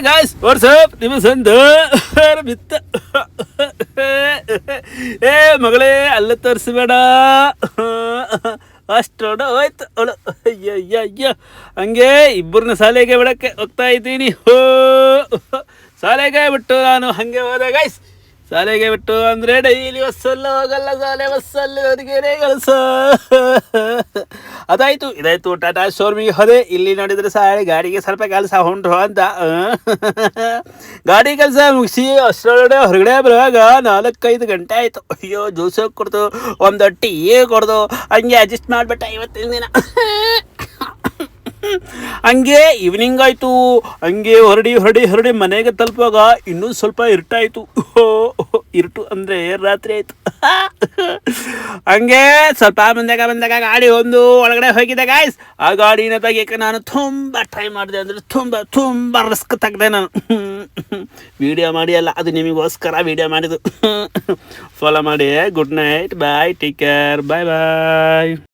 Guys WhatsApp ನಿಮ್ಮ ಸಂದ ಬಿತ್ತ ಏ ಮಗಳೇ ಅಲ್ಲ ತೋರಿಸ್ಬೇಡ ಅಷ್ಟೊಡ ಹೋಯ್ತು ಅವಳು ಅಯ್ಯ ಹಂಗೆ ಇಬ್ಬರನ್ನ ಶಾಲೆಗೆ ಬಿಡಕ್ಕೆ ಹೋಗ್ತಾ ಇದ್ದೀನಿ ಶಾಲೆಗೆ ಬಿಟ್ಟು ನಾನು ಹಂಗೆ ಹೋದೆ ಗಾಯ್ಸ್ ಶಾಲೆಗೆ ಬಿಟ್ಟು ಅಂದರೆ ಡೈಲಿ ಬಸ್ಸಲ್ಲ ಹೋಗಲ್ಲ ಶಾಲೆ ಬಸ್ಸಲ್ಲಿ ಅವರಿಗೇನೆ ಕೆಲಸ ಅದಾಯಿತು ಇದಾಯಿತು ಟಾಟಾ ಶೋರ್ಮಿಗೆ ಹೋದೆ ಇಲ್ಲಿ ನೋಡಿದರೆ ಸಾರಿ ಗಾಡಿಗೆ ಸ್ವಲ್ಪ ಕೆಲಸ ಹೊಂಟು ಅಂತ ಗಾಡಿ ಕೆಲಸ ಮುಗಿಸಿ ಅಷ್ಟರೊಳಗಡೆ ಹೊರಗಡೆ ಬರುವಾಗ 4-5 ಗಂಟೆ ಆಯಿತು. ಅಯ್ಯೋ ಜ್ಯೂಸ್ ಕೊಡ್ದು ಒಂದು ಟೀ ಕೊಡ್ದು ಹಂಗೆ ಅಡ್ಜಸ್ಟ್ ಮಾಡಿಬಿಟ್ಟೆ ಇವತ್ತಿನ ದಿನ. ಹಂಗೆ ಈವ್ನಿಂಗ್ ಆಯಿತು. ಹಂಗೆ ಹೊರಡಿ ಮನೆಗೆ ತಲುಪುವಾಗ ಇನ್ನೂ ಸ್ವಲ್ಪ ಇರ್ಟಾಯಿತು. ಇರ್ಟು ಅಂದರೆ ರಾತ್ರಿ ಆಯಿತು. ಹಂಗೆ ಸ್ವಲ್ಪ ಬಂದಾಗ ಗಾಡಿ ಒಂದು ಒಳಗಡೆ ಹೋಗಿದೆ ಗಾಯ್ಸ್. ಆ ಗಾಡಿನ ತೆಗಿಯೋಕ್ಕೆ ನಾನು ತುಂಬ ಟ್ರೈ ಮಾಡಿದೆ, ಅಂದರೆ ತುಂಬ ರಿಸ್ಕ್ ತೆಗೆದೆ ನಾನು. ವಿಡಿಯೋ ಮಾಡಿ ಅಲ್ಲ, ಅದು ನಿಮಗೋಸ್ಕರ ವಿಡಿಯೋ ಮಾಡಿದ್ದು. ಫಾಲೋ ಮಾಡಿ. ಗುಡ್ ನೈಟ್, ಬಾಯ್, ಟೇಕ್ ಕೇರ್, ಬಾಯ್.